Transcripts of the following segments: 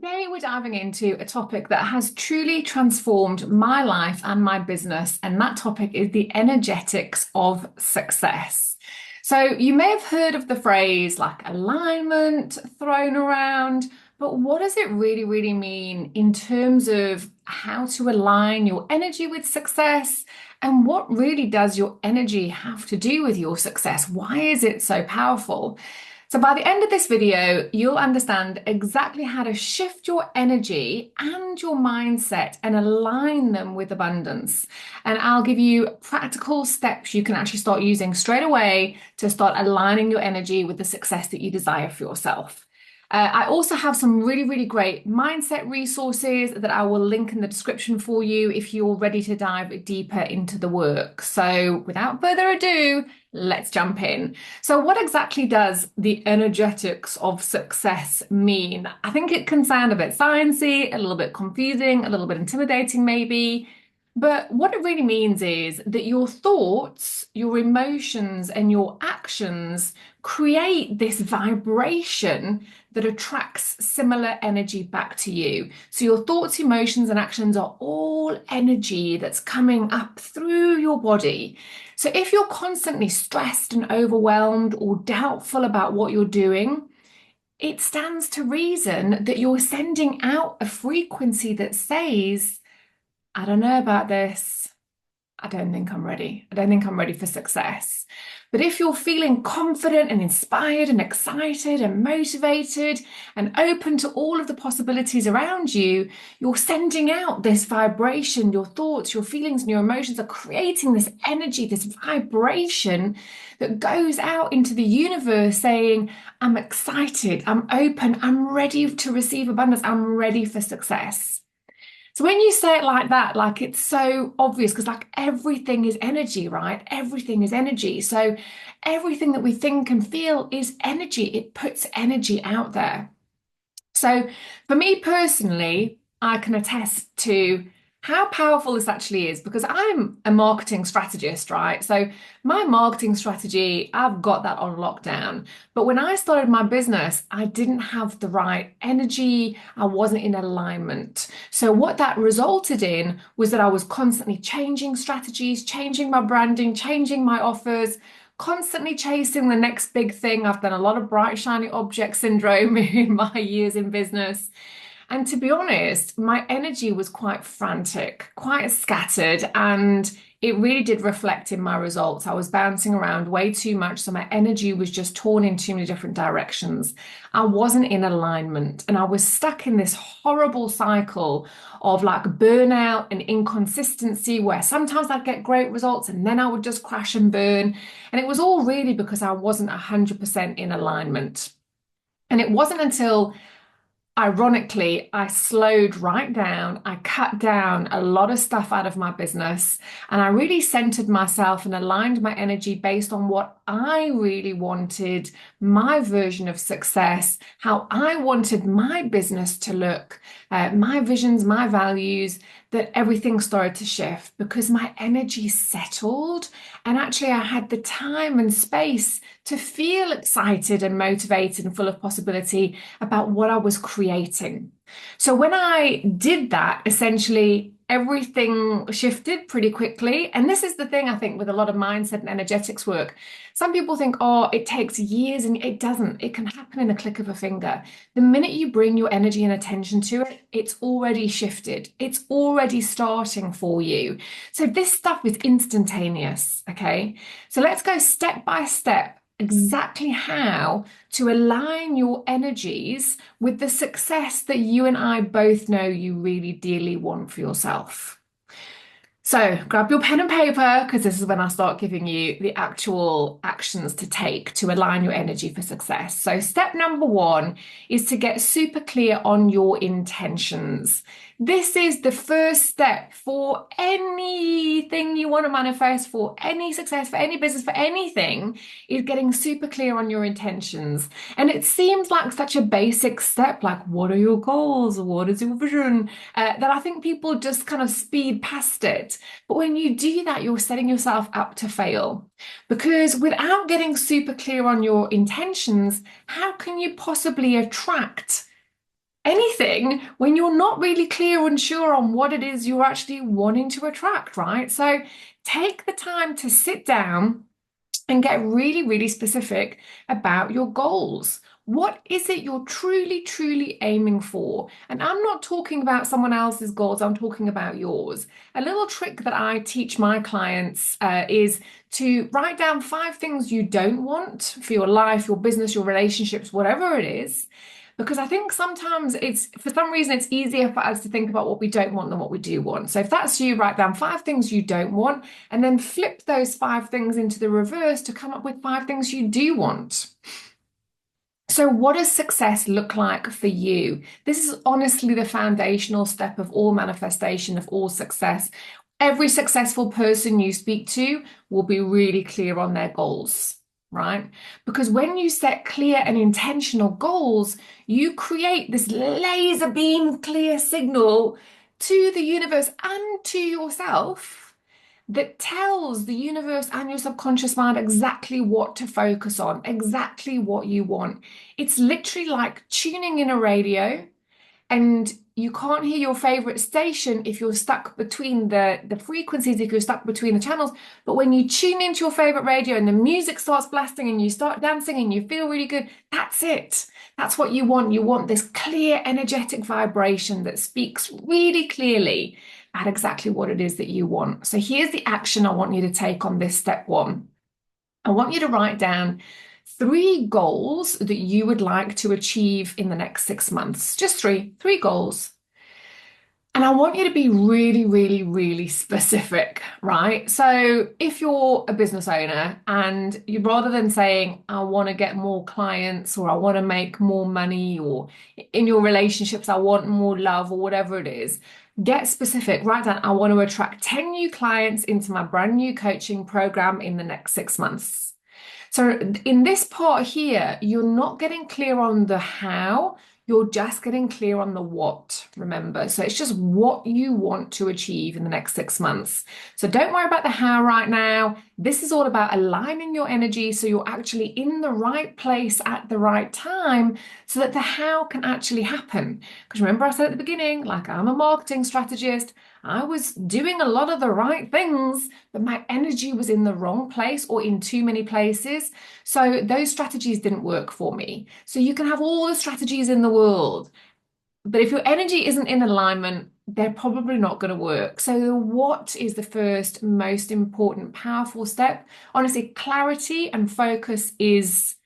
Today, we're diving into a topic that has truly transformed my life and my business, and that topic is the energetics of success. So, you may have heard of the phrase like alignment thrown around, but what does it really mean in terms of how to align your energy with success? And what really does your energy have to do with your success? Why is it so powerful? So by the end of this video, you'll understand exactly how to shift your energy and your mindset and align them with abundance. And I'll give you practical steps you can actually start using straight away to start aligning your energy with the success that you desire for yourself. I also have some really great mindset resources that I will link in the description for you if you're ready to dive deeper into the work. So without further ado, let's jump in. So what exactly does the energetics of success mean? I think it can sound a bit sciencey, a little bit confusing, a little bit intimidating maybe. But what it really means is that your thoughts, your emotions, and your actions create this vibration that attracts similar energy back to you. So your thoughts, emotions, and actions are all energy that's coming up through your body. So if you're constantly stressed and overwhelmed or doubtful about what you're doing, it stands to reason that you're sending out a frequency that says, I don't know about this. I don't think I'm ready. I don't think I'm ready for success. But if you're feeling confident and inspired and excited and motivated and open to all of the possibilities around you, you're sending out this vibration. Your thoughts, your feelings, and your emotions are creating this energy, this vibration that goes out into the universe saying, I'm excited, I'm open, I'm ready to receive abundance, I'm ready for success. So when you say it like that, like it's so obvious because like everything is energy, right? Everything is energy. So everything that we think and feel is energy. It puts energy out there. So for me personally, I can attest to how powerful this actually is because I'm a marketing strategist, right? So my marketing strategy, I've got that on lockdown. But when I started my business, I didn't have the right energy. I wasn't in alignment. So what that resulted in was that I was constantly changing strategies, changing my branding, changing my offers, constantly chasing the next big thing. I've done a lot of bright, shiny object syndrome in my years in business. And to be honest, my energy was quite frantic, quite scattered, and it really did reflect in my results. I was bouncing around way too much, so my energy was just torn in too many different directions. I wasn't in alignment, and I was stuck in this horrible cycle of like burnout and inconsistency where sometimes I'd get great results and then I would just crash and burn. And it was all really because I wasn't 100% in alignment. And it wasn't until ironically, I slowed right down. I cut down a lot of stuff out of my business and I really centered myself and aligned my energy based on what I really wanted, my version of success, how I wanted my business to look, my visions, my values, that everything started to shift because my energy settled. And actually, I had the time and space to feel excited and motivated and full of possibility about what I was creating. So when I did that, essentially everything shifted pretty quickly. And this is the thing I think with a lot of mindset and energetics work. Some people think, oh, it takes years, and it doesn't. It can happen in the click of a finger. The minute you bring your energy and attention to it, it's already shifted. It's already starting for you. So this stuff is instantaneous, okay? So let's go step by step exactly how to align your energies with the success that you and I both know you really dearly want for yourself. So grab your pen and paper because this is when I start giving you the actual actions to take to align your energy for success. So step number one is to get super clear on your intentions. This is the first step for anything you want to manifest, for any success, for any business, for anything, is getting super clear on your intentions. And it seems like such a basic step, like what are your goals? What is your vision? That I think people just kind of speed past it. But when you do that, you're setting yourself up to fail. Because without getting super clear on your intentions, how can you possibly attract anything when you're not really clear and sure on what it is you're actually wanting to attract, right? So take the time to sit down and get really, really specific about your goals. What is it you're truly, truly aiming for? And I'm not talking about someone else's goals, I'm talking about yours. A little trick that I teach my clients is to write down 5 things you don't want for your life, your business, your relationships, whatever it is. Because I think sometimes for some reason, it's easier for us to think about what we don't want than what we do want. So if that's you, write down 5 things you don't want and then flip those 5 things into the reverse to come up with 5 things you do want. So, what does success look like for you? This is honestly the foundational step of all manifestation, of all success. Every successful person you speak to will be really clear on their goals, right? Because when you set clear and intentional goals, you create this laser beam clear signal to the universe and to yourself that tells the universe and your subconscious mind exactly what to focus on, exactly what you want. It's literally like tuning in a radio and you can't hear your favorite station if you're stuck between the frequencies, if you're stuck between the channels. But when you tune into your favorite radio and the music starts blasting and you start dancing and you feel really good, that's it. That's what you want. You want this clear, energetic vibration that speaks really clearly at exactly what it is that you want. So here's the action I want you to take on this step 1. I want you to write down 3 goals that you would like to achieve in the next 6 months. Just three goals. And I want you to be really, really, really specific, right? So if you're a business owner and you rather than saying, I want to get more clients or I want to make more money or in your relationships, I want more love or whatever it is, get specific. Write down, I want to attract 10 new clients into my brand new coaching program in the next 6 months. So in this part here, you're not getting clear on the how, you're just getting clear on the what, remember. So it's just what you want to achieve in the next 6 months. So don't worry about the how right now. This is all about aligning your energy so you're actually in the right place at the right time so that the how can actually happen. Because remember I said at the beginning, like I'm a marketing strategist, I was doing a lot of the right things, but my energy was in the wrong place or in too many places. So those strategies didn't work for me. So you can have all the strategies in the world, but if your energy isn't in alignment, they're probably not going to work. So the what is the first most important, powerful step. Honestly, clarity and focus is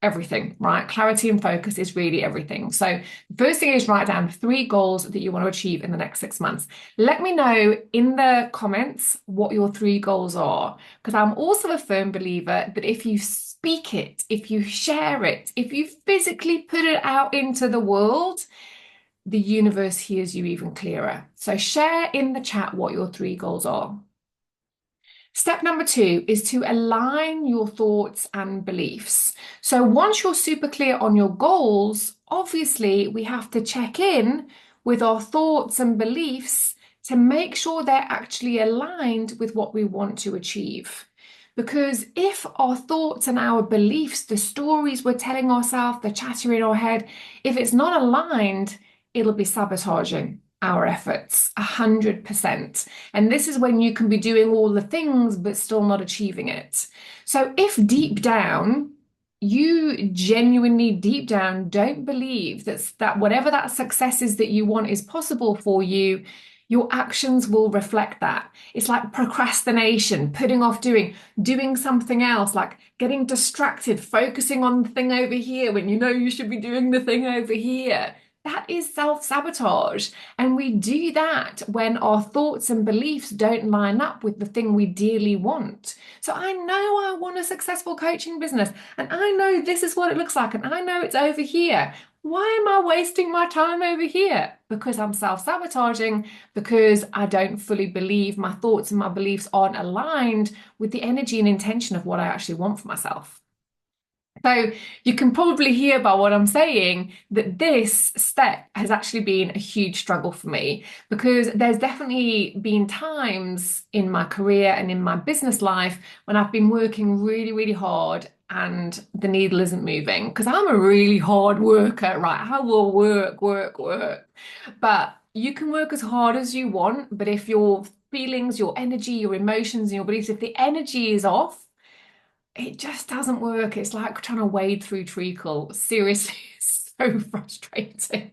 everything, right? Clarity and focus is really everything. So the first thing is write down 3 goals that you want to achieve in the next 6 months. Let me know in the comments what your 3 goals are, because I'm also a firm believer that if you speak it, if you share it, if you physically put it out into the world, the universe hears you even clearer. So share in the chat what your 3 goals are. Step number 2 is to align your thoughts and beliefs. So once you're super clear on your goals, obviously we have to check in with our thoughts and beliefs to make sure they're actually aligned with what we want to achieve. Because if our thoughts and our beliefs, the stories we're telling ourselves, the chatter in our head, if it's not aligned, it'll be sabotaging our efforts 100%. And this is when you can be doing all the things but still not achieving it. So if deep down you genuinely deep down don't believe that whatever that success is that you want is possible for you, your actions will reflect that. It's like procrastination, putting off doing something else, like getting distracted, focusing on the thing over here when you know you should be doing the thing over here. That is self-sabotage. And we do that when our thoughts and beliefs don't line up with the thing we dearly want. So I know I want a successful coaching business, and I know this is what it looks like, and I know it's over here. Why am I wasting my time over here? Because I'm self-sabotaging, because I don't fully believe my thoughts and my beliefs aren't aligned with the energy and intention of what I actually want for myself. So you can probably hear by what I'm saying that this step has actually been a huge struggle for me, because there's definitely been times in my career and in my business life when I've been working really, really hard and the needle isn't moving because I'm a really hard worker, right? I will work, work, work. But you can work as hard as you want, but if your feelings, your energy, your emotions, and your beliefs, if the energy is off, it just doesn't work. It's like trying to wade through treacle. Seriously, it's so frustrating.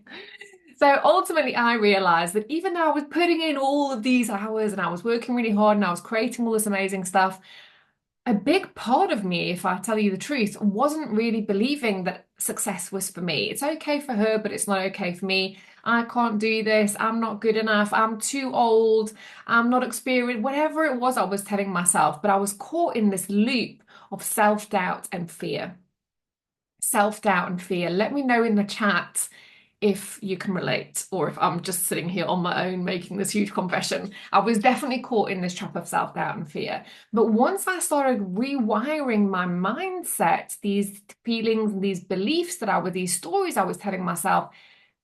So ultimately, I realized that even though I was putting in all of these hours and I was working really hard and I was creating all this amazing stuff, a big part of me, if I tell you the truth, wasn't really believing that success was for me. It's okay for her, but it's not okay for me. I can't do this. I'm not good enough. I'm too old. I'm not experienced. Whatever it was I was telling myself, but I was caught in this loop of self-doubt and fear. Self-doubt and fear. Let me know in the chat if you can relate, or if I'm just sitting here on my own making this huge confession. I was definitely caught in this trap of self-doubt and fear. But once I started rewiring my mindset, these feelings and these beliefs that I were, these stories I was telling myself,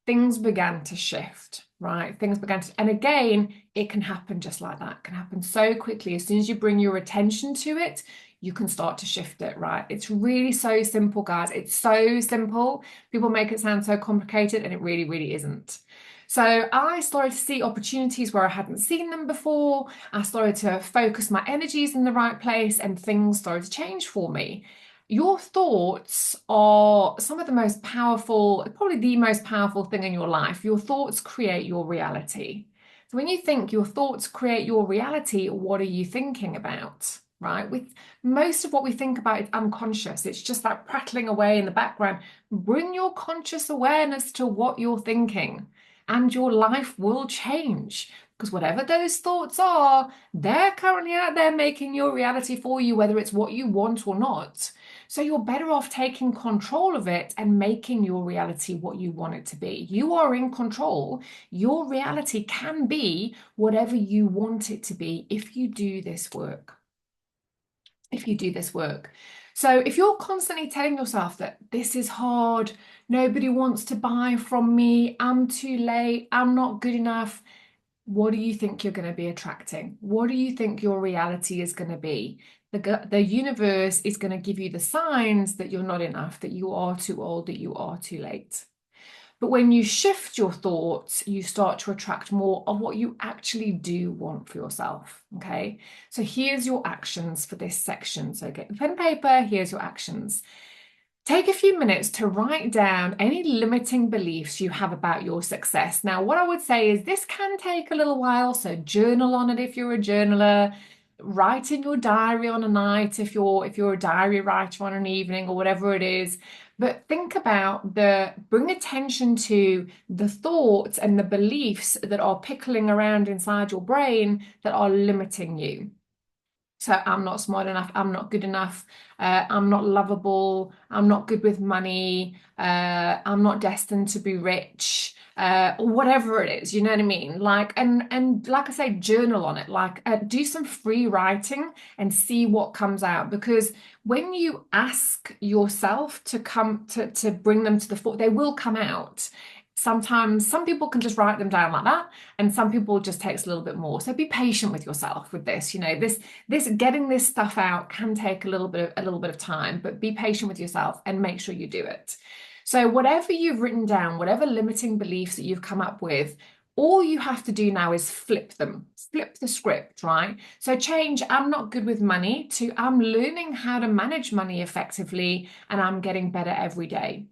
things began to shift, right? Things began to, and again, it can happen just like that. It can happen so quickly. As soon as you bring your attention to it, you can start to shift it, right? It's really so simple, guys. It's so simple. People make it sound so complicated, and it really, really isn't. So I started to see opportunities where I hadn't seen them before. I started to focus my energies in the right place, and things started to change for me. Your thoughts are some of the most powerful, probably the most powerful thing in your life. Your thoughts create your reality. So when you think your thoughts create your reality, what are you thinking about? Right? With most of what we think about is unconscious. It's just like prattling away in the background. Bring your conscious awareness to what you're thinking, and your life will change. Because whatever those thoughts are, they're currently out there making your reality for you, whether it's what you want or not. So you're better off taking control of it and making your reality what you want it to be. You are in control. Your reality can be whatever you want it to be if you do this work. If you do this work. So if you're constantly telling yourself that this is hard, nobody wants to buy from me, I'm too late, I'm not good enough, what do you think you're going to be attracting? What do you think your reality is going to be? The universe is going to give you the signs that you're not enough, that you are too old, that you are too late. But when you shift your thoughts, you start to attract more of what you actually do want for yourself. Okay. So here's your actions for this section. So get the pen and paper, here's your actions. Take a few minutes to write down any limiting beliefs you have about your success. Now, what I would say is this can take a little while, so journal on it if you're a journaler. Write in your diary on a night if you're a diary writer on an evening or whatever it is. But think about bring attention to the thoughts and the beliefs that are pickling around inside your brain that are limiting you. So I'm not smart enough, I'm not good enough, I'm not lovable, I'm not good with money, I'm not destined to be rich, or whatever it is, you know what I mean? Like, and like I say, journal on it, like do some free writing and see what comes out. Because when you ask yourself to come to bring them to the fore, they will come out. Sometimes some people can just write them down like that, and some people just takes a little bit more. So be patient with yourself with this. You know, this getting this stuff out can take a little bit of time, but be patient with yourself and make sure you do it. So whatever you've written down, whatever limiting beliefs that you've come up with, all you have to do now is flip them, flip the script, right? So change I'm not good with money to I'm learning how to manage money effectively and I'm getting better every day.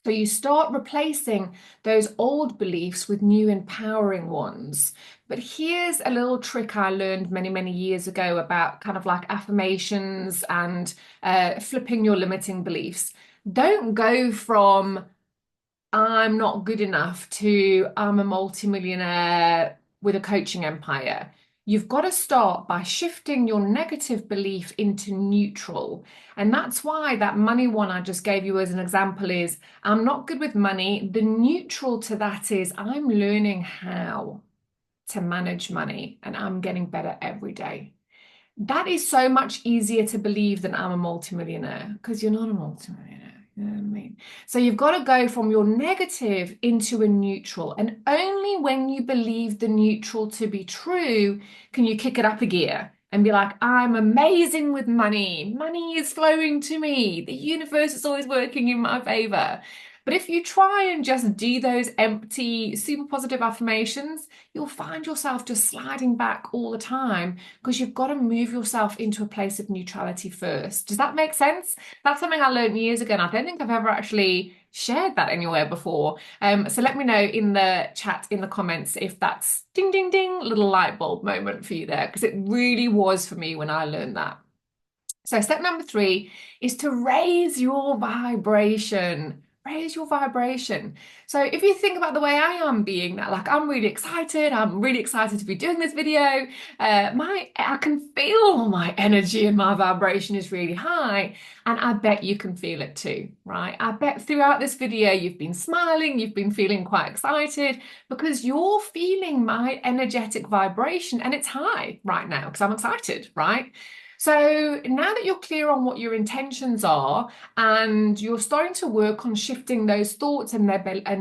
So you start replacing those old beliefs with new empowering ones. But here's a little trick I learned many, many years ago about kind of like affirmations and flipping your limiting beliefs. Don't go from I'm not good enough to I'm a multimillionaire with a coaching empire. You've got to start by shifting your negative belief into neutral. And that's why that money one I just gave you as an example is I'm not good with money. The neutral to that is I'm learning how to manage money and I'm getting better every day. That is so much easier to believe than I'm a multimillionaire because you're not a multimillionaire. You know what I mean? So you've got to go from your negative into a neutral. And only when you believe the neutral to be true can you kick it up a gear and be like, I'm amazing with money. Money is flowing to me. The universe is always working in my favor. But if you try and just do those empty, super positive affirmations, you'll find yourself just sliding back all the time because you've got to move yourself into a place of neutrality first. Does that make sense? That's something I learned years ago, and I don't think I've ever actually shared that anywhere before. So let me know in the chat, in the comments, if that's ding, ding, ding, little light bulb moment for you there, because it really was for me when I learned that. So step number 3 is to raise your vibration. Raise your vibration. So if you think about the way I am being that, like I'm really excited. I'm really excited to be doing this video. I can feel my energy and my vibration is really high. And I bet you can feel it too, right? I bet throughout this video, you've been smiling, you've been feeling quite excited because you're feeling my energetic vibration and it's high right now because I'm excited, right? So now that you're clear on what your intentions are and you're starting to work on shifting those thoughts and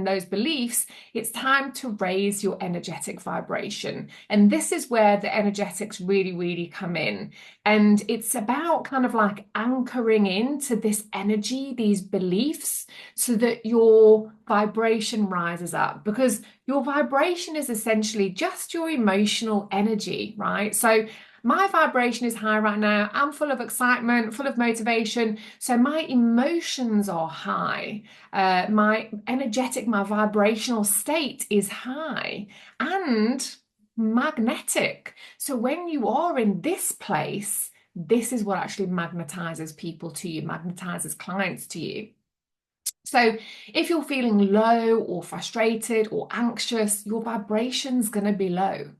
those beliefs, it's time to raise your energetic vibration. And this is where the energetics really, really come in. And it's about kind of like anchoring into this energy, these beliefs, so that your vibration rises up because your vibration is essentially just your emotional energy, right? So my vibration is high right now. I'm full of excitement, full of motivation. So my emotions are high. My energetic, my vibrational state is high and magnetic. So when you are in this place, this is what actually magnetizes people to you, magnetizes clients to you. So if you're feeling low or frustrated or anxious, your vibration's going to be low.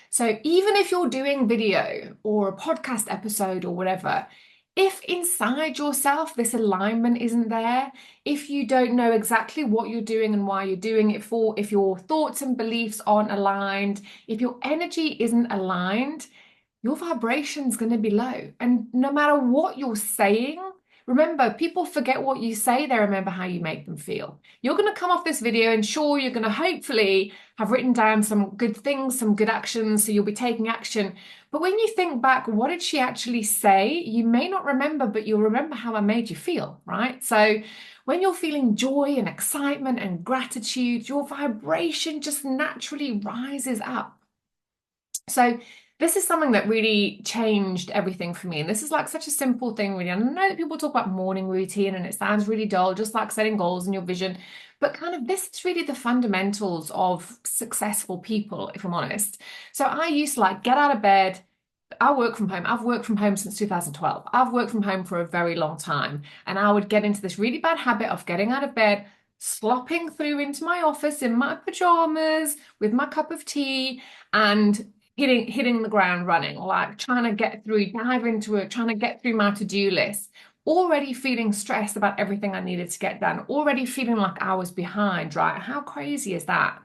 So even if you're doing video or a podcast episode or whatever, if inside yourself this alignment isn't there, if you don't know exactly what you're doing and why you're doing it for, if your thoughts and beliefs aren't aligned, if your energy isn't aligned, your vibration's going to be low. And no matter what you're saying, remember, people forget what you say, they remember how you make them feel. You're going to come off this video and sure, you're going to hopefully have written down some good things, some good actions, so you'll be taking action. But when you think back, what did she actually say? You may not remember, but you'll remember how I made you feel, right? So when you're feeling joy and excitement and gratitude, your vibration just naturally rises up. So this is something that really changed everything for me. And this is like such a simple thing, really. I know that people talk about morning routine and it sounds really dull, just like setting goals and your vision. But kind of this is really the fundamentals of successful people, if I'm honest. So I used to like get out of bed. I work from home. I've worked from home since 2012. I've worked from home for a very long time. And I would get into this really bad habit of getting out of bed, slopping through into my office in my pajamas with my cup of tea and hitting the ground running, like trying to get through, dive into it, trying to get through my to-do list, already feeling stressed about everything I needed to get done, already feeling like I was behind, right? How crazy is that?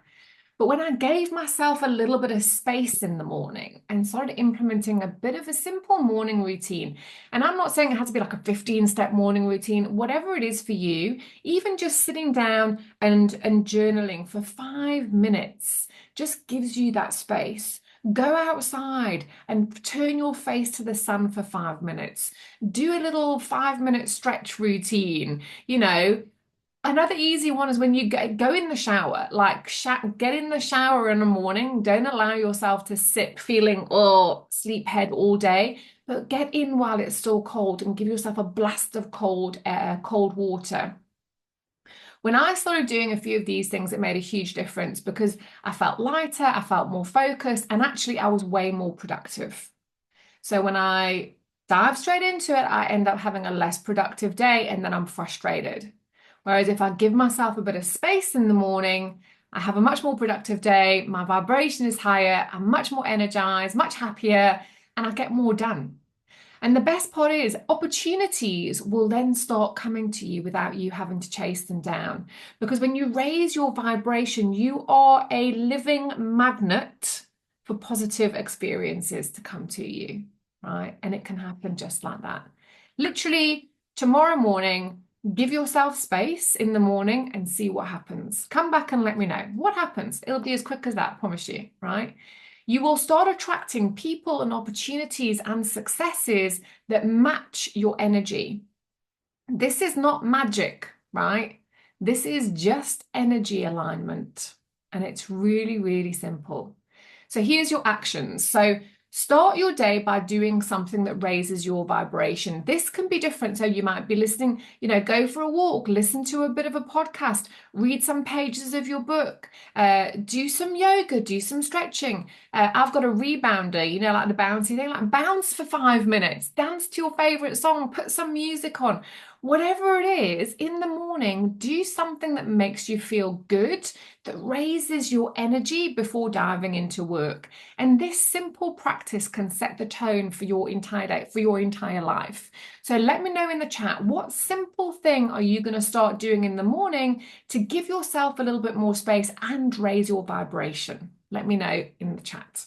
But when I gave myself a little bit of space in the morning and started implementing a bit of a simple morning routine, and I'm not saying it has to be like a 15-step morning routine, whatever it is for you, even just sitting down and journaling for 5 minutes just gives you that space. Go outside and turn your face to the sun for 5 minutes. Do a little 5-minute stretch routine. Another easy one is when you go in the shower, like get in the shower in the morning. Don't allow yourself to sit feeling, oh, sleephead all day, but get in while it's still cold and give yourself a blast of cold air, cold water. When I started doing a few of these things, it made a huge difference because I felt lighter, I felt more focused, and actually I was way more productive. So when I dive straight into it, I end up having a less productive day and then I'm frustrated. Whereas if I give myself a bit of space in the morning, I have a much more productive day, my vibration is higher, I'm much more energized, much happier, and I get more done. And the best part is opportunities will then start coming to you without you having to chase them down. Because when you raise your vibration, you are a living magnet for positive experiences to come to you, right? And it can happen just like that. Literally, tomorrow morning, give yourself space in the morning and see what happens. Come back and let me know what happens. It'll be as quick as that, I promise you, right? You will start attracting people and opportunities and successes that match your energy. This is not magic, right? This is just energy alignment. And it's really, really simple. So here's your actions. So start your day by doing something that raises your vibration. This can be different. So you might be listening, go for a walk, listen to a bit of a podcast, read some pages of your book, do some yoga, do some stretching. I've got a rebounder, like the bouncy thing, like bounce for 5 minutes, dance to your favorite song, put some music on. Whatever it is, in the morning, do something that makes you feel good, that raises your energy before diving into work. And this simple practice can set the tone for your entire day, for your entire life. So let me know in the chat, what simple thing are you going to start doing in the morning to give yourself a little bit more space and raise your vibration? Let me know in the chat.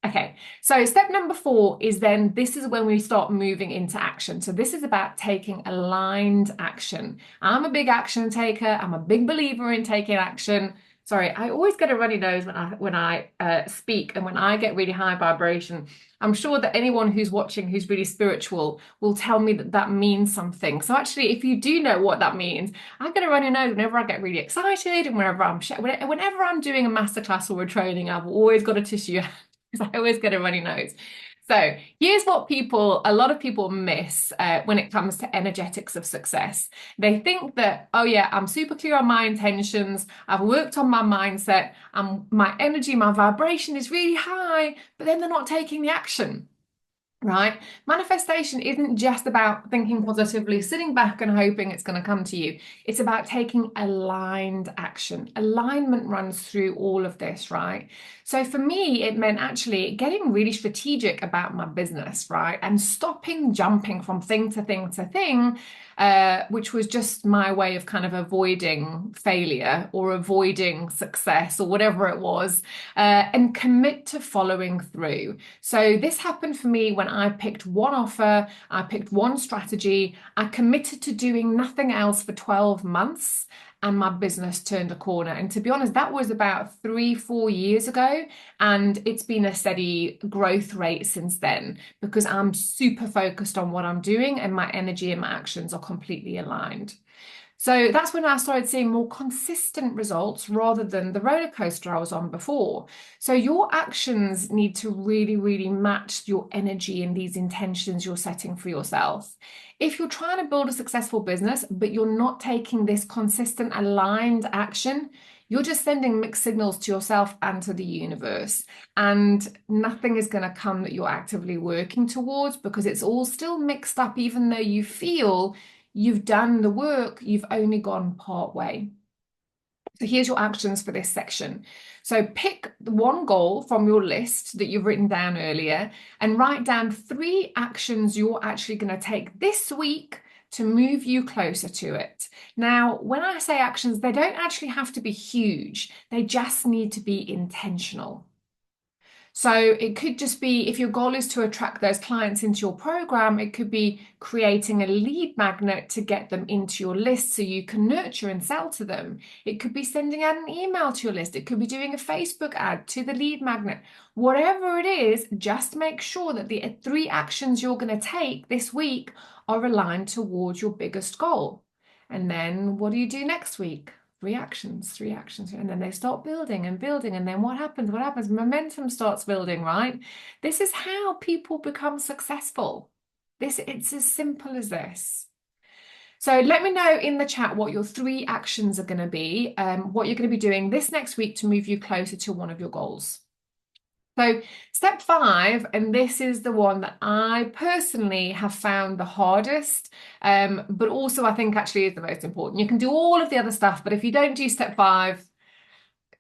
Okay, so step number 4 is then this is when we start moving into action. So this is about taking aligned action. I'm a big action taker. I'm a big believer in taking action. Sorry, I always get a runny nose when I speak, and when I get really high vibration. I'm sure that anyone who's watching who's really spiritual will tell me that that means something. So actually, if you do know what that means, I get a runny nose whenever I get really excited, and whenever I'm doing a masterclass or a training, I've always got a tissue because I always get a runny nose. So here's what a lot of people miss when it comes to energetics of success. They think that, oh yeah, I'm super clear on my intentions. I've worked on my mindset and my energy, my vibration is really high, but then they're not taking the action. Right? Manifestation isn't just about thinking positively, sitting back and hoping it's going to come to you. It's about taking aligned action. Alignment runs through all of this, right? So for me, it meant actually getting really strategic about my business, right? And stopping jumping from thing to thing to thing, which was just my way of kind of avoiding failure or avoiding success or whatever it was, and commit to following through. So this happened for me when I picked one offer, I picked one strategy, I committed to doing nothing else for 12 months, and my business turned a corner. And to be honest, that was about 3-4 years ago. And it's been a steady growth rate since then because I'm super focused on what I'm doing and my energy and my actions are completely aligned. So that's when I started seeing more consistent results rather than the roller coaster I was on before. So your actions need to really, really match your energy and these intentions you're setting for yourself. If you're trying to build a successful business, but you're not taking this consistent, aligned action, you're just sending mixed signals to yourself and to the universe. And nothing is going to come that you're actively working towards because it's all still mixed up, even though you feel you've done the work, you've only gone part way. So here's your actions for this section. So pick one goal from your list that you've written down earlier and write down 3 actions you're actually going to take this week to move you closer to it. Now, when I say actions, they don't actually have to be huge. They just need to be intentional. So it could just be, if your goal is to attract those clients into your program, it could be creating a lead magnet to get them into your list so you can nurture and sell to them. It could be sending out an email to your list. It could be doing a Facebook ad to the lead magnet. Whatever it is, just make sure that the 3 actions you're going to take this week are aligned towards your biggest goal. And then what do you do next week? 3 actions, and then they start building and building. And then what happens? What happens? Momentum starts building, right? This is how people become successful. It's as simple as this. So let me know in the chat what your 3 actions are going to be, what you're going to be doing this next week to move you closer to one of your goals. So step 5, and this is the one that I personally have found the hardest, but also I think actually is the most important. You can do all of the other stuff, but if you don't do step 5,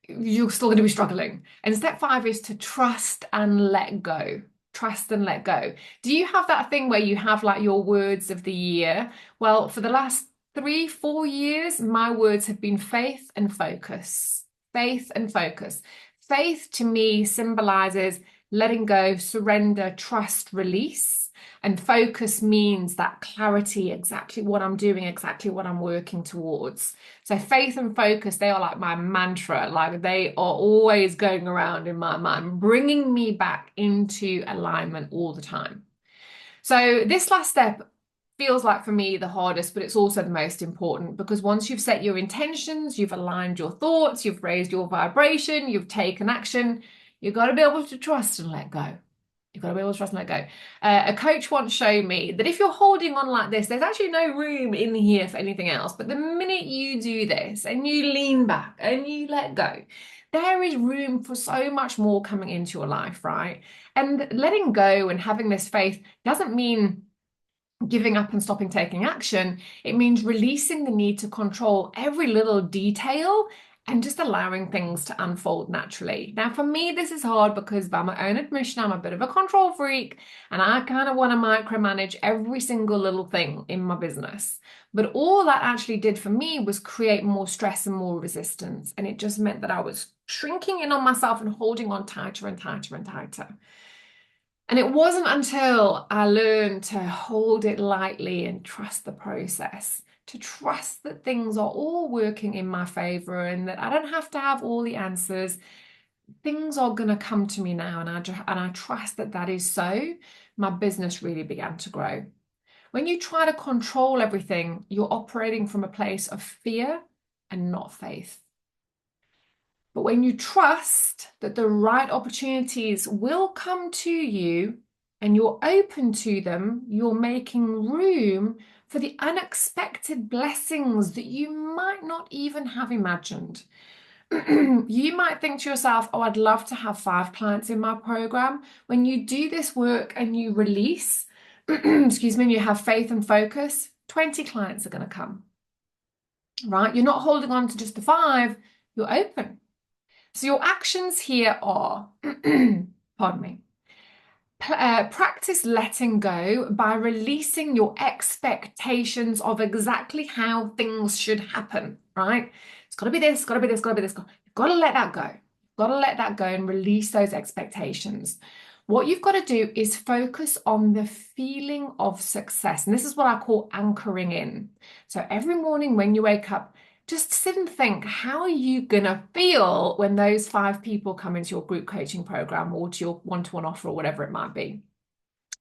you're still going to be struggling. And step 5 is to trust and let go. Trust and let go. Do you have that thing where you have like your words of the year? Well, for the last 3-4 years, my words have been faith and focus. Faith and focus. Faith to me symbolizes letting go, surrender, trust, release. And focus means that clarity, exactly what I'm doing, exactly what I'm working towards. So faith and focus, they are like my mantra, like they are always going around in my mind, bringing me back into alignment all the time. So this last step feels like for me the hardest, but it's also the most important because once you've set your intentions, you've aligned your thoughts, you've raised your vibration, you've taken action, you've got to be able to trust and let go. You've got to be able to trust and let go. A coach once showed me that if you're holding on like this, there's actually no room in here for anything else. But the minute you do this and you lean back and you let go, there is room for so much more coming into your life, right? And letting go and having this faith doesn't mean giving up and stopping taking action. It means releasing the need to control every little detail and just allowing things to unfold naturally. Now, for me, this is hard because by my own admission, I'm a bit of a control freak and I kind of want to micromanage every single little thing in my business. But all that actually did for me was create more stress and more resistance. And it just meant that I was shrinking in on myself and holding on tighter and tighter and tighter. And it wasn't until I learned to hold it lightly and trust the process, to trust that things are all working in my favor and that I don't have to have all the answers. Things are going to come to me now, and I trust that that is so. My business really began to grow. When you try to control everything, you're operating from a place of fear and not faith. But when you trust that the right opportunities will come to you and you're open to them, you're making room for the unexpected blessings that you might not even have imagined. You might think to yourself, oh, I'd love to have 5 clients in my program. When you do this work and you release, excuse me, and you have faith and focus, 20 clients are going to come, right? You're not holding on to just the 5, you're open. So your actions here are, pardon me, practice letting go by releasing your expectations of exactly how things should happen, right? It's got to be this, got to be this, got to be this. You've got to let that go. You've got to let that go and release those expectations. What you've got to do is focus on the feeling of success. And this is what I call anchoring in. So every morning when you wake up, just sit and think, how are you going to feel when those 5 people come into your group coaching program or to your one-to-one offer or whatever it might be?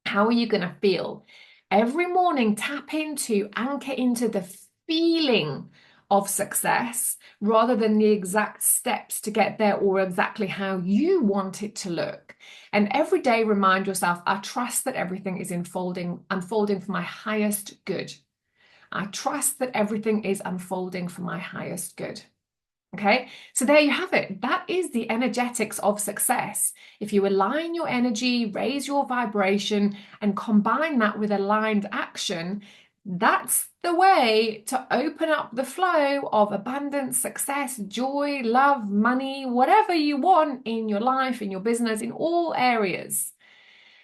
How are you going to feel? Every morning, tap into, anchor into the feeling of success rather than the exact steps to get there or exactly how you want it to look. And every day, remind yourself, I trust that everything is unfolding for my highest good. I trust that everything is unfolding for my highest good. Okay, so there you have it. That is the energetics of success. If you align your energy, raise your vibration, and combine that with aligned action, that's the way to open up the flow of abundance, success, joy, love, money, whatever you want in your life, in your business, in all areas.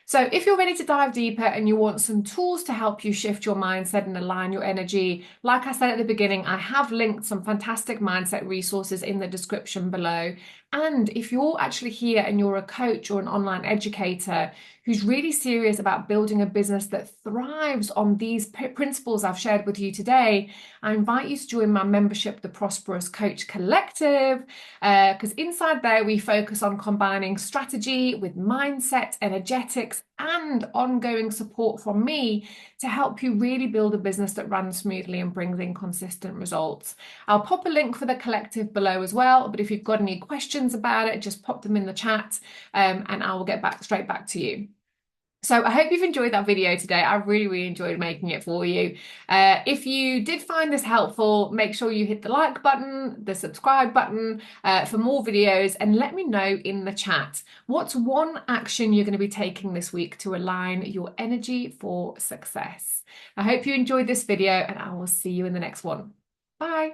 So if you're ready to dive deeper and you want some tools to help you shift your mindset and align your energy, like I said at the beginning, I have linked some fantastic mindset resources in the description below. And if you're actually here and you're a coach or an online educator who's really serious about building a business that thrives on these principles I've shared with you today, I invite you to join my membership, the Prosperous Coach Collective, because inside there we focus on combining strategy with mindset, energetics, and ongoing support from me to help you really build a business that runs smoothly and brings in consistent results. I'll pop a link for the collective below as well, but if you've got any questions about it, just pop them in the chat and I will get straight back to you. So I hope you've enjoyed that video today. I really enjoyed making it for you. If you did find this helpful, make sure you hit the like button, the subscribe button for more videos, and let me know in the chat, what's one action you're going to be taking this week to align your energy for success? I hope you enjoyed this video and I will see you in the next one. Bye.